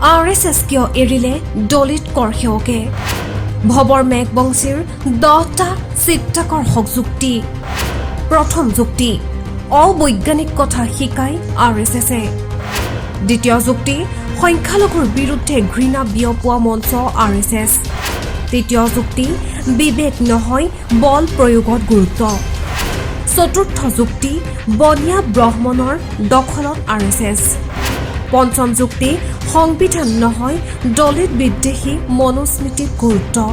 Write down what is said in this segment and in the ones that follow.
RSS কিয় এৰিলে দলিত কৰ সেৱকে ভবৰ মেঘবংশীৰ 10টা চিত্তাকৰ্ষক যুক্তি প্ৰথম যুক্তি অবৈজ্ঞানিক কথা শিকাই RSSে দ্বিতীয় যুক্তি সংখ্যালঘুৰ বিৰুদ্ধে ঘৃণা বিয়পোৱা মঞ্চ RSS তৃতীয় যুক্তি বিবেক নহয় বল প্ৰয়োগত গুৰুত্ব চতুৰ্থ যুক্তি বনিয়া ব্ৰাহ্মণৰ দখলত RSS পঞ্চম যুক্তি সংবিধাन নহয় দলিত বিদ্বেষী মনুস্मृति गुरुत्व।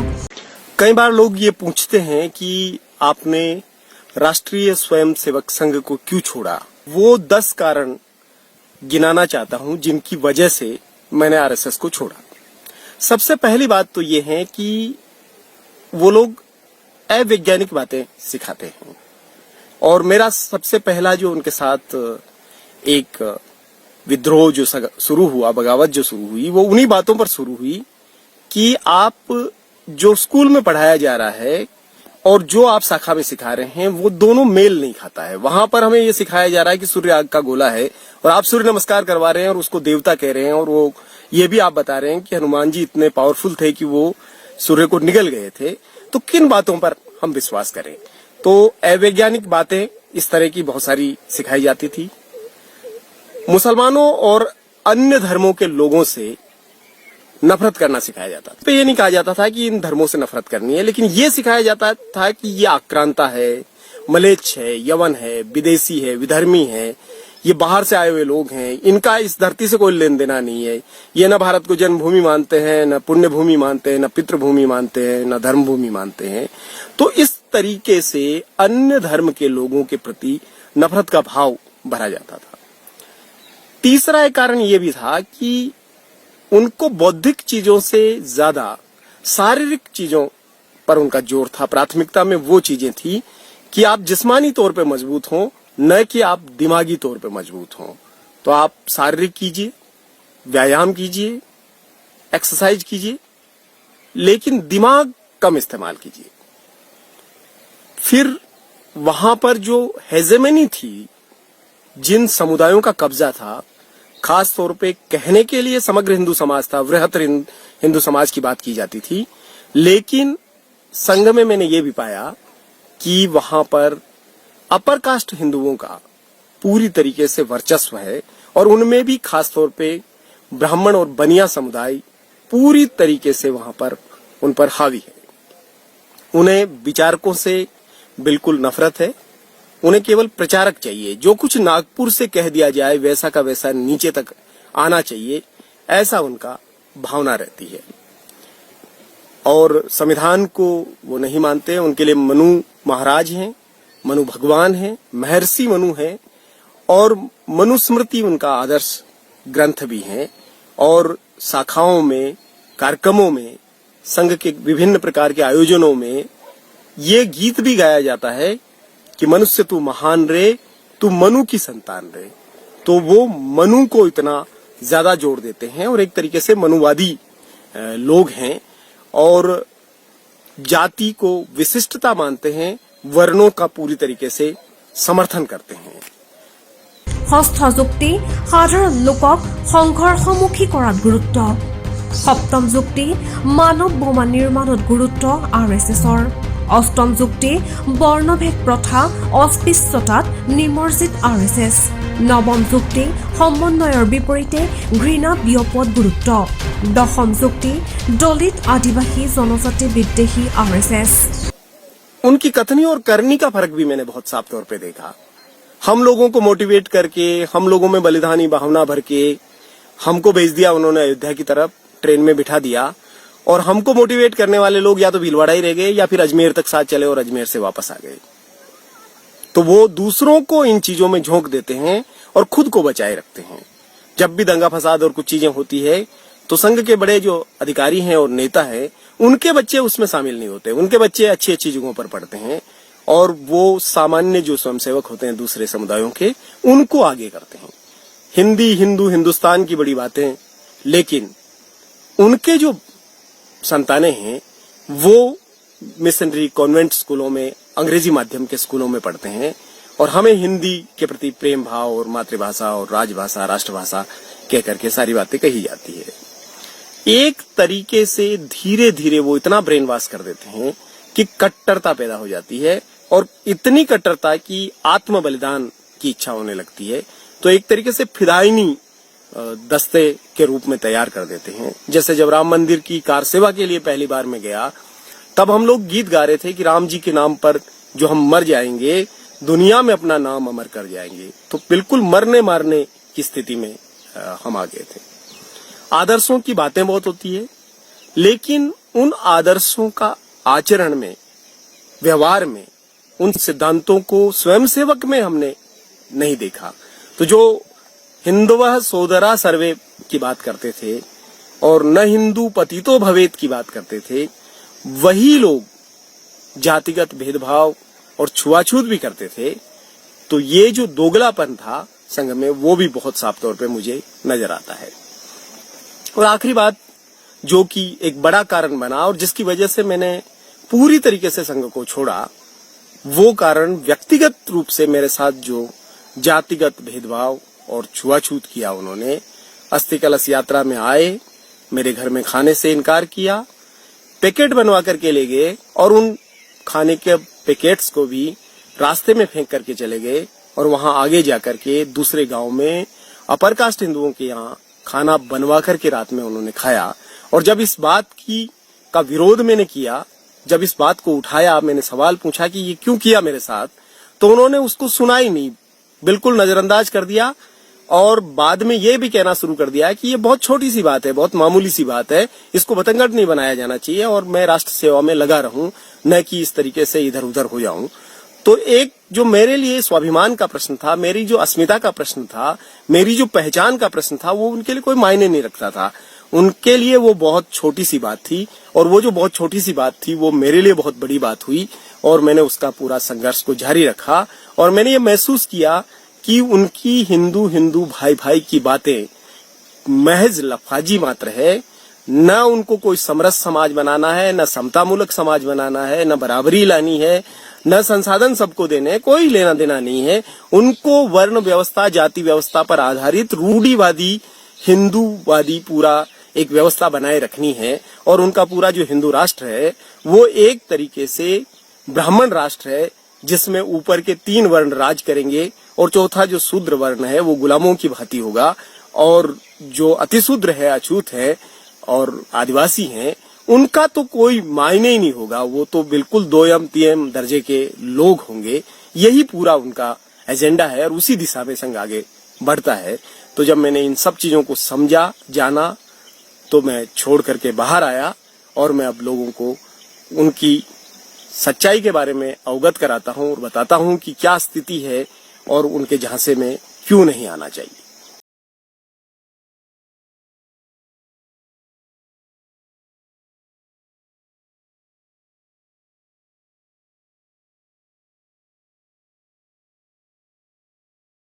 कई बार लोग ये पूछते हैं कि आपने राष्ट्रीय स्वयंसेवक संघ को क्यों छोड़ा। वो 10 कारण गिनाना चाहता हूं जिनकी वजह से मैंने RSS को छोड़ा। सबसे पहली बात तो ये है कि वो लोग अवैज्ञानिक बातें सिखाते हैं और मेरा सबसे पहला जो उनके साथ एक विद्रोह जो शुरू हुआ, बगावत जो शुरू हुई, वो उन्हीं बातों पर शुरू हुई कि आप जो स्कूल में पढ़ाया जा रहा है और जो आप शाखा में सिखा रहे हैं वो दोनों मेल नहीं खाता है। वहां पर हमें ये सिखाया जा रहा है कि सूर्य आग का गोला है और आप सूर्य नमस्कार करवा रहे हैं और उसको देवता कह रहे हैं और वो ये भी आप बता रहे हैं कि हनुमान जी इतने पावरफुल थे कि वो सूर्य को निगल गए थे। तो किन बातों पर हम विश्वास करें। तो अवैज्ञानिक बातें इस तरह की बहुत सारी सिखाई जाती थी। मुसलमानों और अन्य धर्मों के लोगों से नफरत करना सिखाया जाता था। तो ये नहीं कहा जाता था कि इन धर्मों से नफरत करनी है, लेकिन ये सिखाया जाता था कि ये आक्रांता है, मलेच्छ है, यवन है, विदेशी है, विधर्मी है, ये बाहर से आए हुए लोग हैं, इनका इस धरती से कोई लेन देना नहीं है। ये न भारत को जन्मभूमि मानते हैं, न पुण्य भूमि मानते हैं, न पितृभूमि मानते हैं, न धर्म भूमि मानते हैं। तो इस तरीके से अन्य धर्म के लोगों के प्रति नफरत का भाव भरा जाता था। तीसरा एक कारण ये भी था कि उनको बौद्धिक चीजों से ज्यादा शारीरिक चीजों पर उनका जोर था। प्राथमिकता में वो चीजें थी कि आप जिस्मानी तौर पे मजबूत हों, न कि आप दिमागी तौर पे मजबूत हों। तो आप शारीरिक कीजिए, व्यायाम कीजिए, एक्सरसाइज कीजिए, लेकिन दिमाग कम इस्तेमाल कीजिए। फिर वहां पर जो हेजेमनी थी, जिन समुदायों का कब्जा था, खास तौर पे कहने के लिए समग्र हिंदू समाज था, वृहत्तर हिंदू समाज की बात की जाती थी, लेकिन संघ में मैंने ये भी पाया कि वहां पर अपर कास्ट हिंदुओं का पूरी तरीके से वर्चस्व है और उनमें भी खास तौर पे ब्राह्मण और बनिया समुदाय पूरी तरीके से वहां पर उन पर हावी है। उन्हें विचारकों से बिल्कुल नफरत है। उन्हें केवल प्रचारक चाहिए। जो कुछ नागपुर से कह दिया जाए वैसा का वैसा नीचे तक आना चाहिए, ऐसा उनका भावना रहती है। और संविधान को वो नहीं मानते। उनके लिए मनु महाराज हैं, मनु भगवान हैं, महर्षि मनु हैं और मनुस्मृति उनका आदर्श ग्रंथ भी है। और शाखाओं में, कार्यक्रमों में, संघ के विभिन्न प्रकार के आयोजनों में ये गीत भी गाया जाता है कि मनुष्य तू महान रे, तू मनु की संतान रे। तो वो मनु को इतना ज्यादा जोड़ देते हैं और एक तरीके से मनुवादी लोग हैं और जाति को विशिष्टता मानते हैं, वर्णों का पूरी तरीके से समर्थन करते हैं। ষষ্ঠ যুক্তি সাধাৰণ লোকক সংঘৰ্ষমুখী কৰাত গুৰুত্ব। সপ্তম যুক্তি মানৱ বোমা নিৰ্মাণত গুৰুত্ব RSSৰ। অষ্টম যুক্তি বৰ্ণভেদ প্ৰথা অস্পৃশ্যতাত নিমজ্জিত RSS। নৱম যুক্তি সমন্বয়ৰ বিপৰীতে ঘৃণা বিয়পোৱাত গুৰুত্ব। দশম যুক্তি দলিত আদিবাসী জনজাতি বিদ্বেষী RSS। उनकी कथनी और करनी का फर्क भी मैंने बहुत साफ तौर पे देखा। हम लोगों को मोटिवेट करके, हम लोगों में बलिदानी भावना भर के हमको भेज दिया उन्होंने अयोध्या की तरफ, ट्रेन में बिठा दिया और हमको मोटिवेट करने वाले लोग या तो भीलवाड़ा ही रह गए या फिर अजमेर तक साथ चले और अजमेर से वापस आ गए। तो वो दूसरों को इन चीजों में झोंक देते हैं और खुद को बचाए रखते हैं। जब भी दंगा फसाद और कुछ चीजें होती है तो संघ के बड़े जो अधिकारी हैं और नेता हैं, उनके बच्चे उसमें शामिल नहीं होते। उनके बच्चे अच्छी अच्छी जगहों पर पढ़ते हैं और वो सामान्य जो स्वयंसेवक होते हैं दूसरे समुदायों के, उनको आगे करते हैं। हिंदी, हिंदू, हिंदुस्तान की बड़ी बातें, लेकिन उनके जो संतानें हैं वो मिशनरी कॉन्वेंट स्कूलों में, अंग्रेजी माध्यम के स्कूलों में पढ़ते हैं और हमें हिंदी के प्रति प्रेम भाव और मातृभाषा और राजभाषा, राष्ट्रभाषा कह करके सारी बातें कही जाती है। एक तरीके से धीरे धीरे वो इतना ब्रेन वॉश कर देते हैं कि कट्टरता पैदा हो जाती है, और इतनी कट्टरता कि आत्म बलिदान की इच्छा होने लगती है। तो एक तरीके से फिदायनी दस्ते के रूप में तैयार कर देते हैं। जैसे जब राम मंदिर की कार सेवा के लिए पहली बार मैं गया, तब हम लोग गीत गा रहे थे कि राम जी के नाम पर जो हम मर जाएंगे, दुनिया में अपना नाम अमर कर जाएंगे। तो बिल्कुल मरने मारने की स्थिति में हम आ गए थे। आदर्शों की बातें बहुत होती है, लेकिन उन आदर्शों का आचरण में, व्यवहार में, उन सिद्धांतों को स्वयंसेवक में हमने नहीं देखा। तो जो हिंदुवः सोदरा सर्वे की बात करते थे और न हिंदू पतितो भवेत की बात करते थे, वही लोग जातिगत भेदभाव और छुआछूत भी करते थे। तो ये जो दोगलापन था संघ में, वो भी बहुत साफ तौर पे मुझे नजर आता है। और आखिरी बात जो कि एक बड़ा कारण बना और जिसकी वजह से मैंने पूरी तरीके से संघ को छोड़ा, वो कारण व्यक्तिगत रूप से मेरे साथ जो जातिगत भेदभाव और छुआछूत किया उन्होंने। अस्थि कलश यात्रा में आए, मेरे घर में खाने से इनकार किया, पैकेट बनवा करके ले गए और उन खाने के पैकेट्स को भी रास्ते में फेंक करके चले गए, और वहां आगे जाकर के दूसरे गांव में अपर कास्ट हिंदुओं के यहाँ खाना बनवा करके रात में उन्होंने खाया। और जब इस बात का विरोध मैंने किया, जब इस बात को उठाया, मैंने सवाल पूछा कि ये क्यों किया मेरे साथ, तो उन्होंने उसको सुना ही नहीं, बिल्कुल नजरअंदाज कर दिया। और बाद में ये भी कहना शुरू कर दिया कि ये बहुत छोटी सी बात है, बहुत मामूली सी बात है, इसको बतंगड़ नहीं बनाया जाना चाहिए और मैं राष्ट्र सेवा में लगा रहूं, न कि इस तरीके से इधर उधर हो जाऊं। तो एक जो मेरे लिए स्वाभिमान का प्रश्न था, मेरी जो अस्मिता का प्रश्न था, मेरी जो पहचान का प्रश्न था, वो उनके लिए कोई मायने नहीं रखता था। उनके लिए वो बहुत छोटी सी बात थी, और वो जो बहुत छोटी सी बात थी वो मेरे लिए बहुत बड़ी बात हुई। और मैंने उसका पूरा संघर्ष को जारी रखा, और मैंने ये महसूस किया कि उनकी हिंदू हिंदू भाई भाई की बातें महज लफाजी मात्र है। न उनको कोई समरस समाज बनाना है, न समतामूलक समाज बनाना है, न बराबरी लानी है, न संसाधन सबको देने, कोई लेना देना नहीं है। उनको वर्ण व्यवस्था, जाति व्यवस्था पर आधारित रूढ़िवादी हिंदूवादी पूरा एक व्यवस्था बनाए रखनी है। और उनका पूरा जो हिंदू राष्ट्र है वो एक तरीके से ब्राह्मण राष्ट्र है, जिसमें ऊपर के 3 वर्ण राज करेंगे और चौथा जो शूद्र वर्ण है वो गुलामों की भांति होगा, और जो अतिशूद्र है, अछूत है और आदिवासी हैं, उनका तो कोई मायने ही नहीं होगा। वो तो बिल्कुल 2M 3M दर्जे के लोग होंगे। यही पूरा उनका एजेंडा है और उसी दिशा में संघ आगे बढ़ता है। तो जब मैंने इन सब चीजों को समझा, जाना, तो मैं छोड़ करके बाहर आया, और मैं अब लोगों को उनकी सच्चाई के बारे में अवगत कराता हूं और बताता हूं कि क्या स्थिति है और उनके झांसे में क्यों नहीं आना चाहिए।